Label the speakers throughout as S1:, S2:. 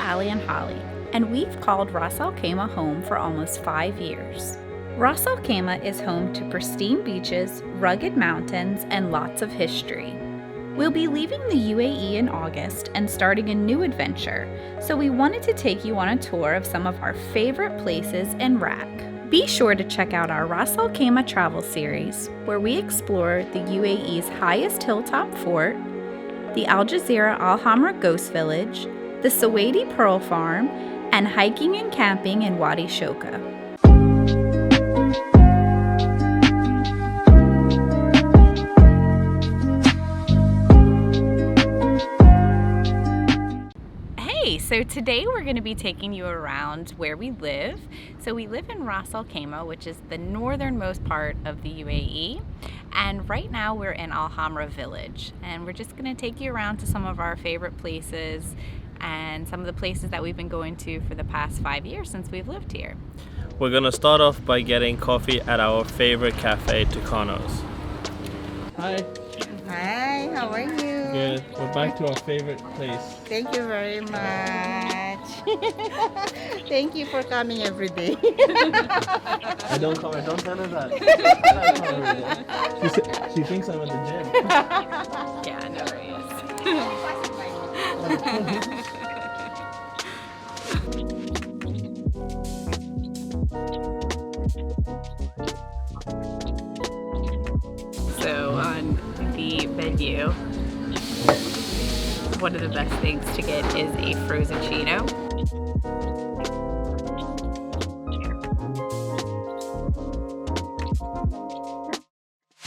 S1: Ali and Holly, and we've called Ras al Khaimah home for almost 5 years. Ras al Khaimah is home to pristine beaches, rugged mountains, and lots of history. We'll be leaving the UAE in August and starting a new adventure, so we wanted to take you on a tour of some of our favorite places in RAK. Be sure to check out our Ras al Khaimah travel series, where we explore the UAE's highest hilltop fort, the Al Jazeera Al Hamra Ghost Village, the Sawaidi Pearl Farm, and hiking and camping in Wadi Shoka. So today we're going to be taking you around where we live. So we live in Ras al Khaimah, which is the northernmost part of the UAE. And right now we're in Al Hamra Village. And we're just going to take you around to some of our favorite places and some of the places that we've been going to for the past 5 years since we've lived here.
S2: We're going to start off by getting coffee at our favorite cafe, Tucano's. Hi.
S3: Hi, how are you?
S2: Good. We're back to our favorite place.
S3: Thank you very much. Thank you for coming every day.
S2: I don't come. Don't tell her that. She thinks I'm at the gym.
S1: Yeah, no worries. So on the menu, one of the best things to get is a frozzacino.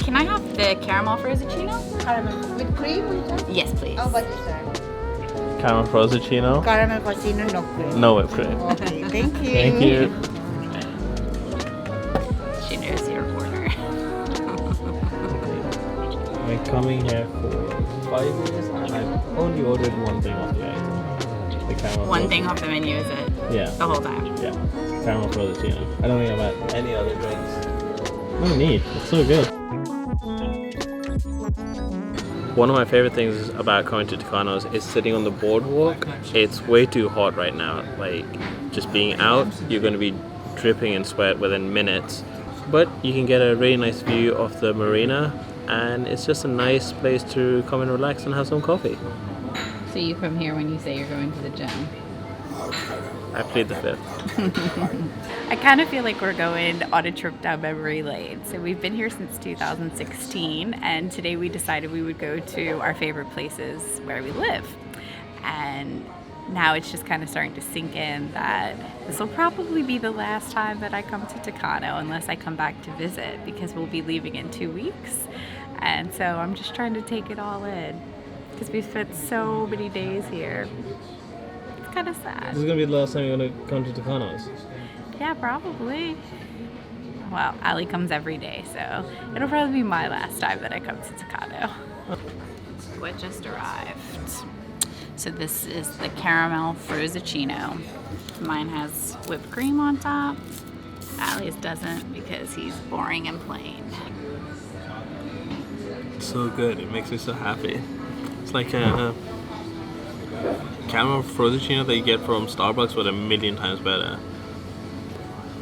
S1: Can I have the caramel frozzacino?
S3: Caramel with cream?
S1: Yes, please.
S3: How about you, sir?
S2: Caramel frozzacino.
S3: Caramel frozzacino, no cream.
S2: No whipped cream.
S3: Okay, thank you.
S2: Thank you.
S1: She knows your order.
S2: I've been coming here for 5 years and I've only ordered one thing off the item. The caramel
S1: One thing off the menu, is it?
S2: Yeah.
S1: The whole time?
S2: Yeah. Caramel frozzacino. I don't think I've had any other drinks. No need. It's so good. One of my favorite things about coming to Tucano's is sitting on the boardwalk. It's way too hot right now. Like, just being out, you're going to be dripping in sweat within minutes. But you can get a really nice view of the marina, and it's just a nice place to come and relax and have some coffee.
S1: So you come here when you say you're going to the gym?
S2: I plead the fifth.
S1: I kind of feel like we're going on a trip down memory lane. So we've been here since 2016, and today we decided we would go to our favorite places where we live. And now it's just kind of starting to sink in that this will probably be the last time that I come to Tucano unless I come back to visit, because we'll be leaving in 2 weeks. And so I'm just trying to take it all in because we've spent so many days here. It's kind of sad.
S2: This is going to be the last time you're going to come to Tucano's.
S1: Yeah, probably. Well, Ali comes every day, so it'll probably be my last time that I come to Tucano. What just arrived? So this is the caramel frozzacino. Mine has whipped cream on top. Ali's doesn't because he's boring and plain.
S2: It's so good. It makes me so happy. It's like a caramel frozzacino that you get from Starbucks, but 1,000,000 times better.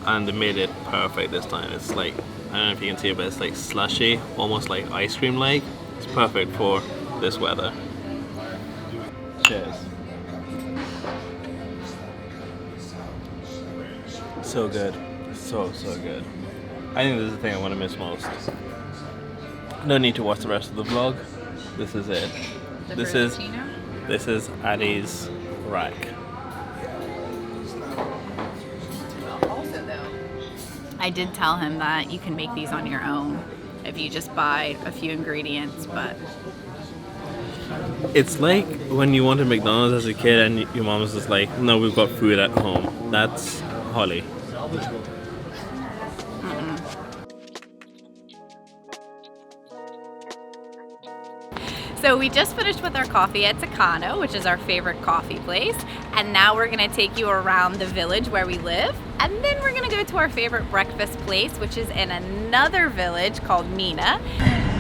S2: And they made it perfect this time. It's like, I don't know if you can see it, but it's like slushy, almost like ice cream like. It's perfect for this weather. Cheers. So good. So good. I think this is the thing I want to miss most. No need to watch the rest of the vlog. This is it. This is Ali's RAK.
S1: Also though, I did tell him that you can make these on your own if you just buy a few ingredients, but
S2: it's like when you wanted McDonald's as a kid and your mom was just like, no, we've got food at home. That's Holly.
S1: So we just finished with our coffee at Tucano, which is our favorite coffee place. And now we're gonna take you around the village where we live. And then we're gonna go to our favorite breakfast place, which is in another village called Mina.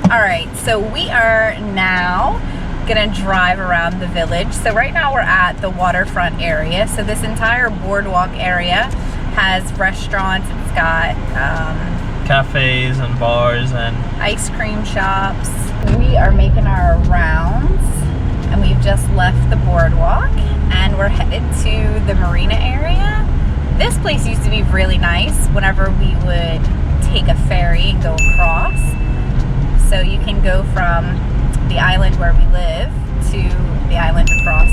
S1: All right, so we are now gonna drive around the village. So right now we're at the waterfront area. So this entire boardwalk area has restaurants. It's got
S2: cafes and bars and
S1: ice cream shops. We are making our rounds and we've just left the boardwalk and we're headed to the marina area. This place used to be really nice whenever we would take a ferry and go across. So you can go from the island where we live to the island across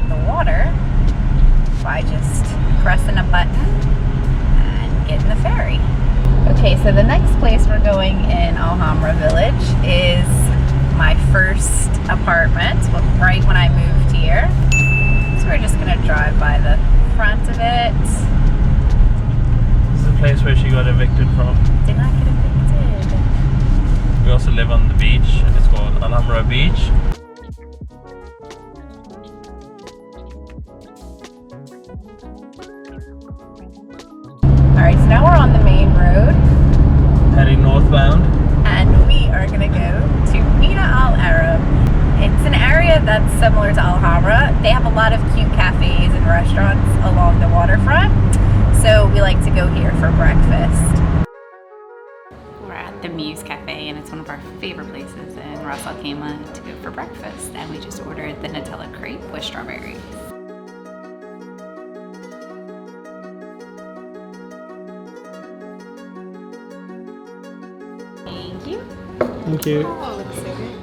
S1: the water by just pressing a button and getting the ferry. Okay, so the next place we're going in Hamra Village is my first apartment, right when I moved here. So we're just gonna drive by the front of it.
S2: This is the place where she got evicted from.
S1: Did not get evicted.
S2: We also live on the beach, and it's called Hamra Beach.
S1: Alright, so now we're on the main road.
S2: Heading northbound.
S1: And we are gonna go to Mina al Arab. It's an area that's similar to Al Hamra. They have a lot of cute cafes and restaurants along the waterfront. So we like to go here for breakfast. We're at the Muse Cafe and it's one of our favorite places in Ras al Khaimah to go for breakfast. And we just ordered the Nutella crepe with strawberries. Thank you.
S2: Thank you.
S3: Oh, looks so good.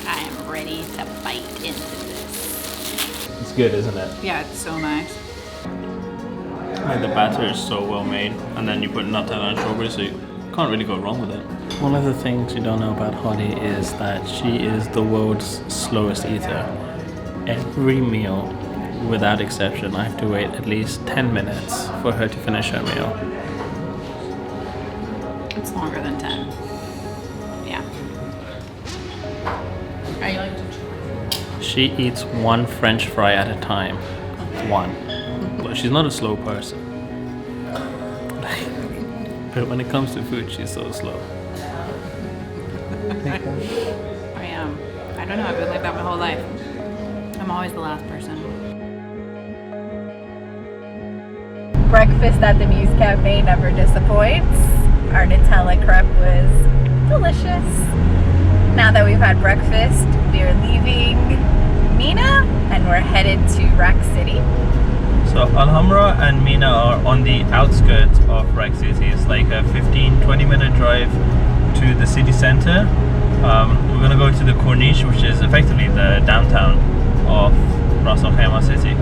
S1: I am ready to bite into this.
S2: It's good, isn't it?
S1: Yeah, it's so nice.
S2: Like the batter is so well made, and then you put Nutella and strawberry, so you can't really go wrong with it. One of the things you don't know about Holly is that she is the world's slowest eater. Every meal, without exception, I have to wait at least 10 minutes for her to finish her meal.
S1: It's longer than 10. Yeah. I like to.
S2: She eats one French fry at a time. One. But she's not a slow person. But when it comes to food, she's so slow.
S1: I am. I don't know. I've been like that my whole life. I'm always the last person. Breakfast at the Muse Cafe never disappoints. Our Nutella crepe was delicious. Now that we've had breakfast, we are leaving Mina and we're headed to RAK City.
S2: So Al Hamra and Mina are on the outskirts of RAK City. It's like a 15-20 minute drive to the city center. We're going to go to the Corniche, which is effectively the downtown of Ras al Khaimah city.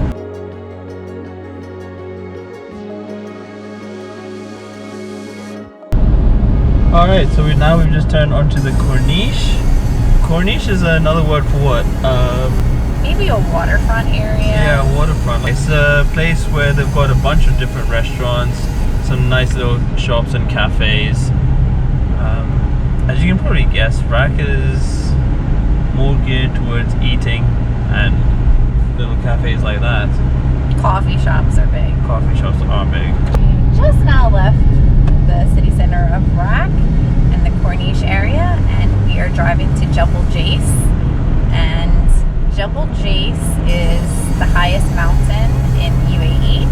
S2: Alright, so we've just turned onto the Corniche. Corniche is another word for what?
S1: Maybe a waterfront area.
S2: Yeah, waterfront. It's a place where they've got a bunch of different restaurants, some nice little shops and cafes. As you can probably guess, RAK is more geared towards eating and little cafes like that.
S1: Coffee shops are big.
S2: Coffee shops are big.
S1: Just now left the city center of RAK and the Corniche area, and we are driving to Jebel Jais. And Jebel Jais is the highest mountain in UAE.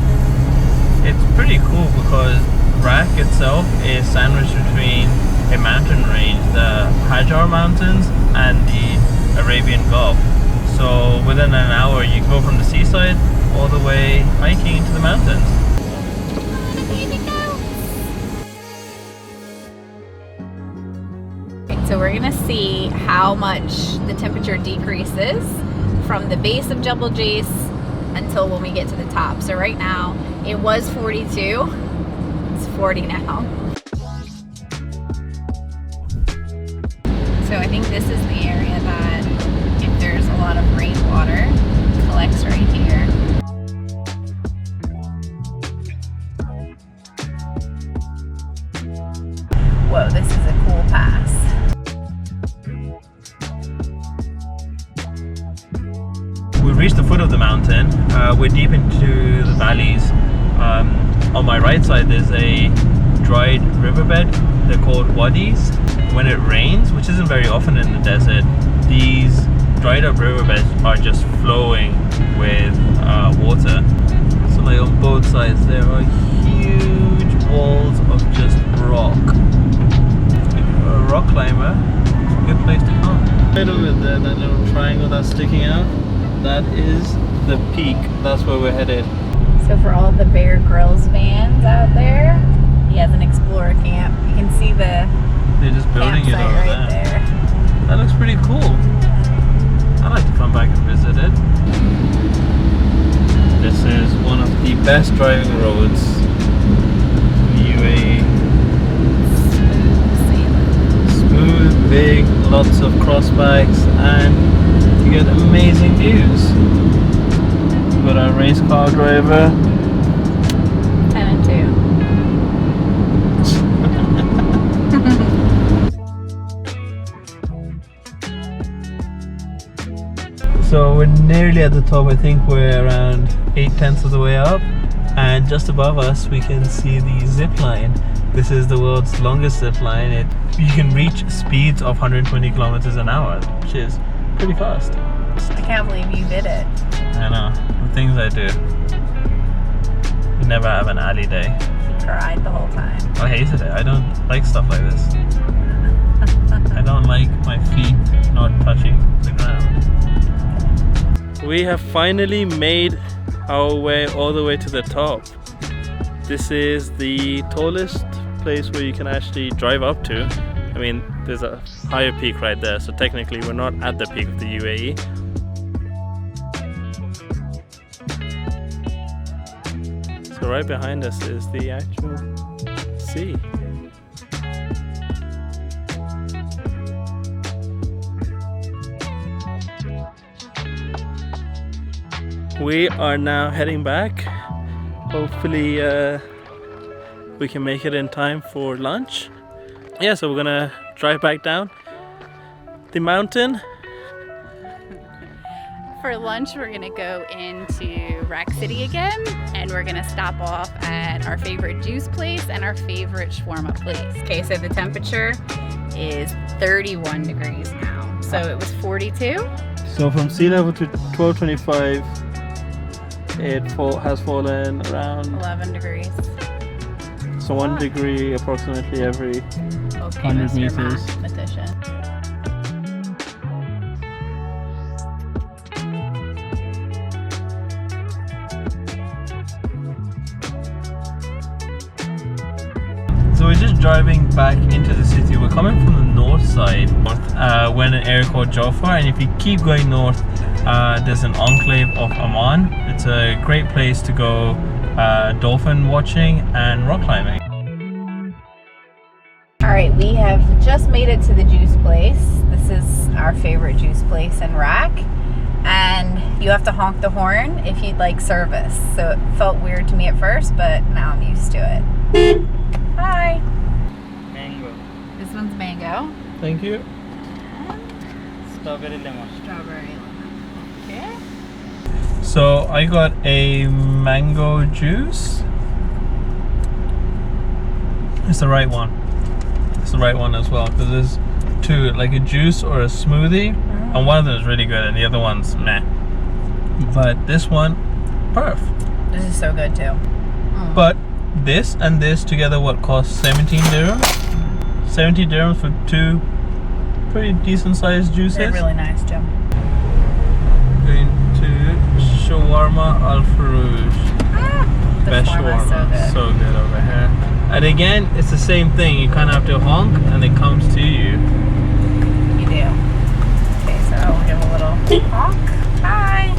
S2: It's pretty cool because RAK itself is sandwiched between a mountain range, the Hajar Mountains and the Arabian Gulf. So within an hour you go from the seaside all the way hiking into the mountains.
S1: So we're gonna see how much the temperature decreases from the base of Jebel Jais until when we get to the top. So right now it was 42, it's 40 now. So I think this is the area that, if there's a lot of rainwater, collects right here. Whoa, this is a cool pass.
S2: We reached the foot of the mountain. We're deep into the valleys. On my right side there's a dried riverbed. They're called wadis. When it rains, which isn't very often in the desert, these dried up riverbeds are just flowing with water. So like on both sides there are huge walls of just rock. If you're a rock climber, it's a good place to come. Right over there, that little triangle that's sticking out, that is the peak. That's where we're headed.
S1: So for all the Bear Grylls fans out there, he has an explorer camp. You can see the
S2: They're just building it over
S1: right there.
S2: That looks pretty cool. I'd like to come back and visit it. This is one of the best driving roads in the UAE. Smooth, big, lots of crossbacks, and you get amazing views. We've got our race car driver.
S1: 10 and 2.
S2: So we're nearly at the top. I think we're around 8/10 of the way up, and just above us we can see the zip line. This is the world's longest zip line. You can reach speeds of 120 kilometers an hour, which is pretty fast.
S1: I can't believe you did it.
S2: I know, the things I do. You never have an alley day.
S1: You cried the whole time.
S2: I hated it. I don't like stuff like this. I don't like my feet not touching the ground. We have finally made our way all the way to the top. This is the tallest place where you can actually drive up to. I mean, there's a higher peak right there, so technically we're not at the peak of the UAE. So right behind us is the actual sea. We are now heading back. Hopefully we can make it in time for lunch. Yeah, so we're gonna drive back down the mountain.
S1: For lunch, we're gonna go into RAK City again, and we're gonna stop off at our favorite juice place and our favorite shawarma place. Okay, so the temperature is 31 degrees now. So it was 42.
S2: So from sea level to 1225, it has fallen around
S1: 11 degrees.
S2: So 1 degree approximately every
S1: Okay,
S2: 100
S1: Mr.
S2: meters.
S1: Mathematician.
S2: So we're just driving back into the city. We're coming from the north side. We're in an area called Jaffa, and if you keep going north, there's an enclave of Amman. It's a great place to go dolphin watching and rock climbing.
S1: Alright, we have just made it to the juice place. This is our favorite juice place in RAK. And you have to honk the horn if you'd like service. So it felt weird to me at first, but now I'm used to it. Hi.
S4: Mango.
S1: This one's mango.
S2: Thank you.
S4: Strawberry lemon.
S1: Strawberry lemon. Okay.
S2: So I got a mango juice. It's the right one. It's the right one as well, because there's two, like a juice or a smoothie, and one of them is really good and the other one's meh. But this one, perf.
S1: This is so good too.
S2: But this and this together, what costs 17 dirhams? 70 dirhams for two pretty decent sized juices.
S1: They're really nice, Jim.
S2: Going to shawarma al Farouj.
S1: The
S2: Best
S1: shawarma's
S2: shawarma.
S1: so good.
S2: So good over here. And again, it's the same thing. You kind of have to honk and it comes to you.
S1: You do. Okay, so I'll give a little honk. Hi.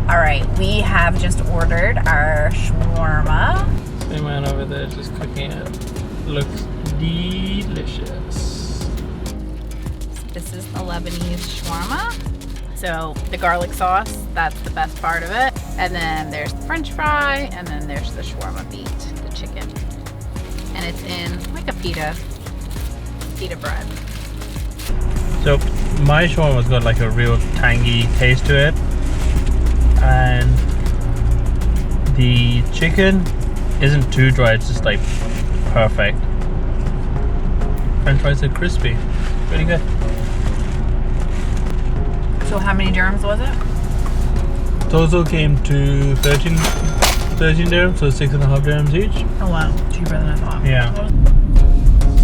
S1: All right, we have just ordered our shawarma.
S2: Same man over there just cooking it. Looks delicious.
S1: This is a Lebanese shawarma. So the garlic sauce, that's the best part of it. And then there's the French fry, and then there's the shawarma meat, the chicken. And it's in like a pita bread.
S2: So my shawarma's got like a real tangy taste to it. And the chicken isn't too dry, it's just like perfect. French fries are crispy. Really good.
S1: So how many dirhams was it?
S2: Total came to 13 dirhams, so 6.5 dirhams each.
S1: Oh wow, cheaper than I thought.
S2: Yeah.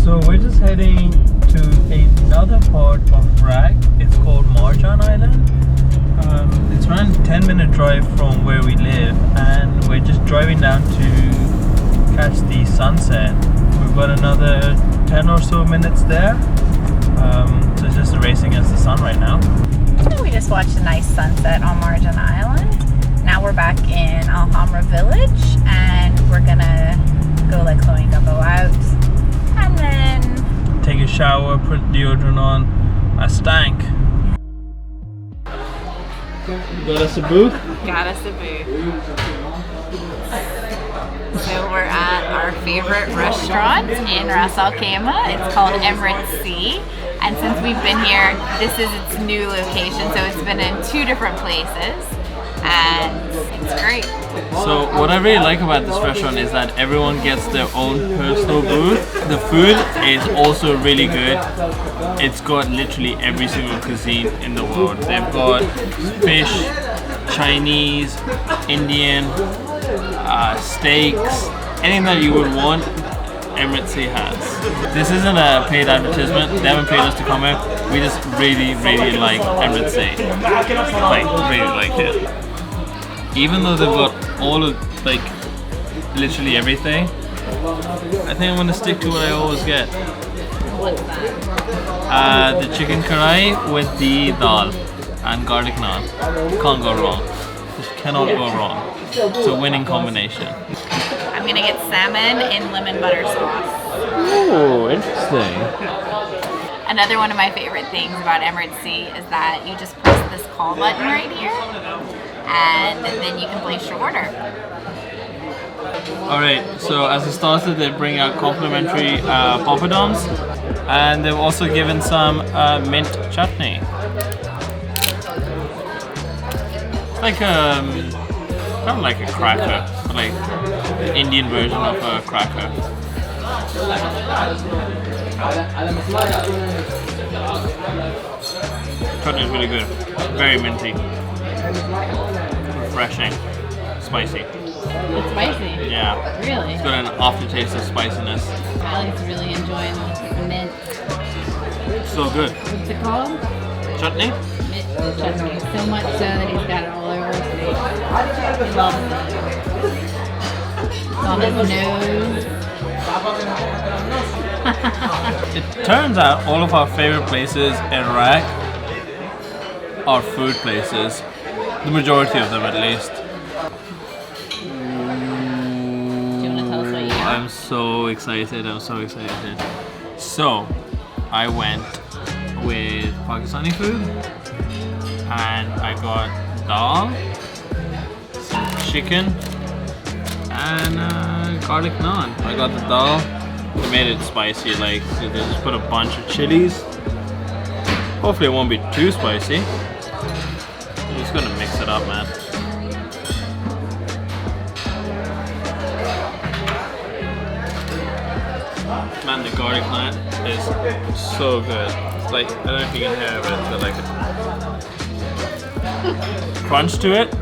S2: So we're just heading to another part of RAK. It's called Marjan Island. It's around a 10-minute drive from where we live, and we're just driving down to catch the sunset. We've got another 10 or so minutes there. So it's just a race against the sun right now.
S1: We just watched a nice sunset on Marjan Island. Now we're back in Hamra Village, and we're gonna go let Chloe and Gumbo out, and then
S2: take a shower, put deodorant on. I stank. Got us a booth?
S1: Got us a booth. So we're at our favorite restaurant in Ras al Khaimah. It's called Emirates Sea. And since we've been here, this is its new location. So it's been in 2 different places. And it's great.
S2: So what I really like about this restaurant is that everyone gets their own personal booth. The food is also really good. It's got literally every single cuisine in the world. They've got fish, Chinese, Indian, steaks, anything that you would want, Emirates Sea has. This isn't a paid advertisement. They haven't paid us to come here. We just really, really like Emirates Sea. Like, really like it. Even though they've got all of, like, literally everything, I think I'm gonna stick to what I always get.
S1: What's that?
S2: The chicken karai with the dal and garlic naan. Can't go wrong. Just cannot go wrong. It's a winning combination.
S1: I'm gonna get salmon in lemon butter sauce.
S2: Oh, interesting.
S1: Another one of my favorite things about Emirates Sea is that you just press this call button right here, and then you can place your order.
S2: Alright, so as a starter they bring out complimentary poppadoms, and they've also given some mint chutney. It's like kind of like a cracker, like an Indian version of a cracker. Chutney is really good, very minty, refreshing, spicy.
S1: It's spicy?
S2: Yeah.
S1: Really?
S2: It's got an aftertaste of spiciness.
S1: Alex is really enjoying the mint.
S2: So good.
S1: What's it called?
S2: Chutney?
S1: Mint chutney. So much so that he's got it all over his face. He loves it. It's on his nose.
S2: It turns out all of our favorite places in RAK are food places. The majority of them at least.
S1: Do you want to tell us what you got?
S2: I'm so excited, I'm so excited. So, I went with Pakistani food and I got dal, some chicken and garlic naan. I got the dal, they made it spicy, like so they just put a bunch of chilies. Hopefully it won't be too spicy. I'm just gonna mix it up, man. Man, the garlic naan is so good. It's like, I don't know if you can hear it, but like a crunch to it.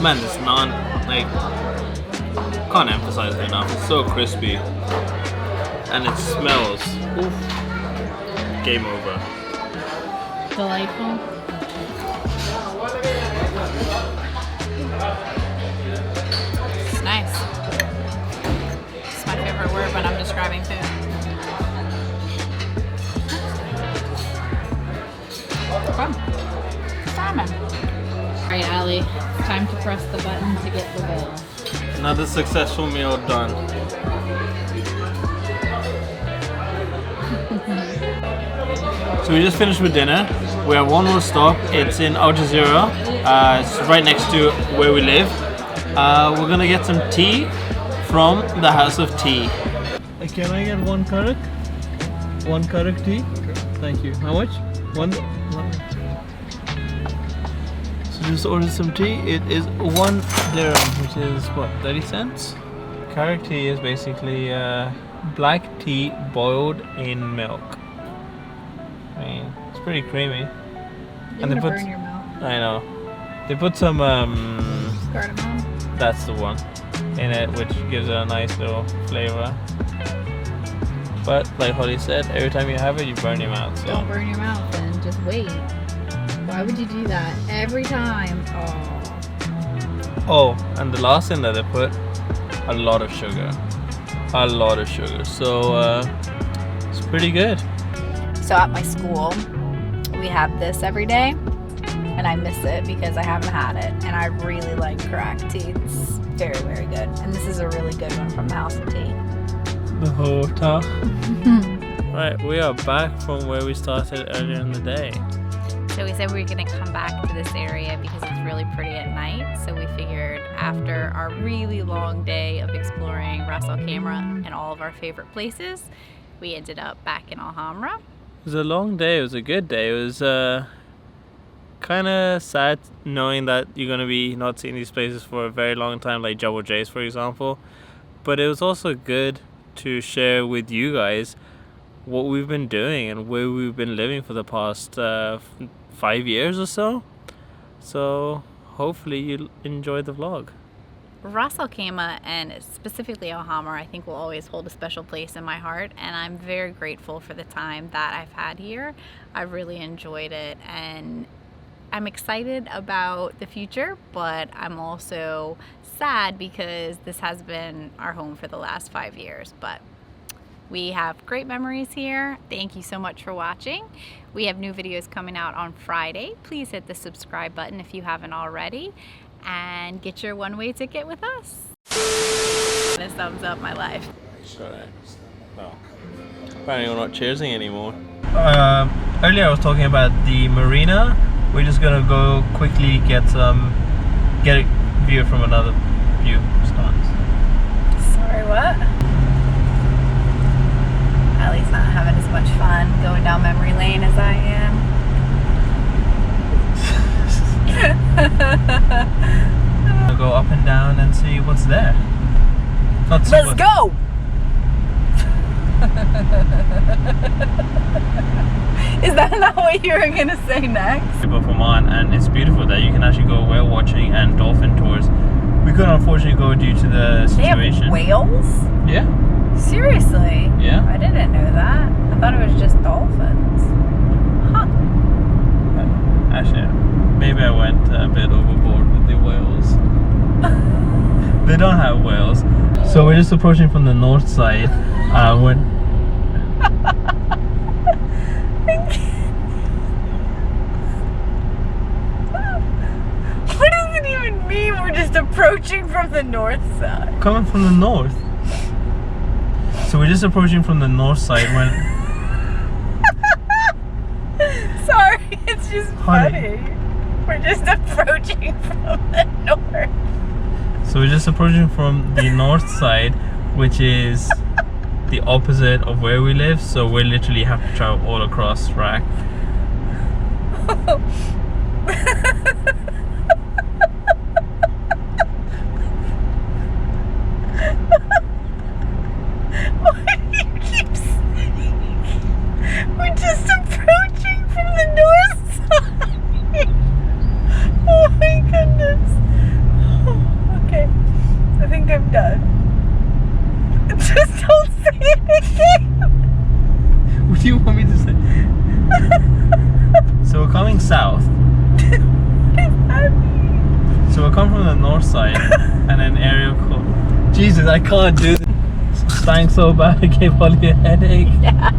S2: Man, this naan, like, can't emphasize it enough. It's so crispy. And it smells. Oof. Game over.
S1: Delightful. It's nice. It's my favorite word when I'm describing food. Fun. Salmon. Alright, Ali. It's time to press the button to get the bill.
S2: Another successful meal done. So we just finished with dinner. We have one more stop. It's in Al Jazeera. It's right next to where we live. We're gonna get some tea from the House of Tea. Can I get one karak? One karak tea? Thank you. How much? One. So just ordered some tea. It is 1 dirham, which is what, 30 cents? Karak tea is basically black tea boiled in milk. I mean, it's pretty creamy. And they put.
S1: burn your mouth.
S2: I know. They put some
S1: Cardamom.
S2: that's the one in it, which gives it a nice little flavor. But like Holly said, every time you have it, you burn your mouth. So.
S1: Don't burn your mouth then. Just wait. Why would you do that every time?
S2: Oh, and the last thing that they put, a lot of sugar. A lot of sugar. So it's pretty good.
S1: So at my school, we have this every day, and I miss it because I haven't had it, and I really like cracked tea. It's very, very good. And this is a really good one from the House of Tea.
S2: The hotel. Right, we are back from where we started earlier in the day.
S1: So we said we were going to come back to this area because it's really pretty at night. So we figured after our really long day of exploring Ras al Khaimah and all of our favorite places, we ended up back in Al Hamra.
S2: It was a long day. It was a good day. It was kind of sad knowing that you're going to be not seeing these places for a very long time, like Jebel Jais, for example. But it was also good to share with you guys what we've been doing and where we've been living for the past 5 years or so. So hopefully you'll enjoy the vlog.
S1: Ras al Khaimah, and specifically Al Hamra, I think will always hold a special place in my heart, and I'm very grateful for the time that I've had here. I've really enjoyed it, and I'm excited about the future, but I'm also sad because this has been our home for the last 5 years. But we have great memories here. Thank you so much for watching. We have new videos coming out on Friday. Please hit the subscribe button if you haven't already, and get your one-way ticket with us. This thumbs up my life.
S2: Sorry. No. Apparently we're not cheersing anymore. Earlier I was talking about the marina. We're just gonna go quickly get a view from another view stance.
S1: Sorry, what? Allie's not having as much fun going down memory lane as I am.
S2: We'll go up and down and see what's there.
S1: Let's go! Is that not what you were gonna say next?
S2: People from Oman, and it's beautiful there. You can actually go whale watching and dolphin tours. We couldn't unfortunately go due to the situation.
S1: They have whales?
S2: Yeah.
S1: Seriously?
S2: Yeah.
S1: I didn't know that. I thought it was just dolphins. Huh.
S2: Actually, maybe I went a bit overboard with the whales. They don't have whales. So we're just approaching from the north side. What
S1: does it even mean we're just approaching from the north side?
S2: Coming from the north. So we're just approaching from the north side when...
S1: Sorry, it's just funny. We're just approaching from the north.
S2: So we're just approaching from the north side, which is the opposite of where we live. So we literally have to travel all across RAK.
S1: Why do you keep saying we're just approaching from the north side? Oh my goodness. Okay, I think I'm done. Just don't say it again.
S2: What do you want me to say? So we're coming south.
S1: What does that mean?
S2: So we're coming from the north side and an area called... Jesus, I can't do this. Stank so bad it gave Holly a headache.
S1: Yes.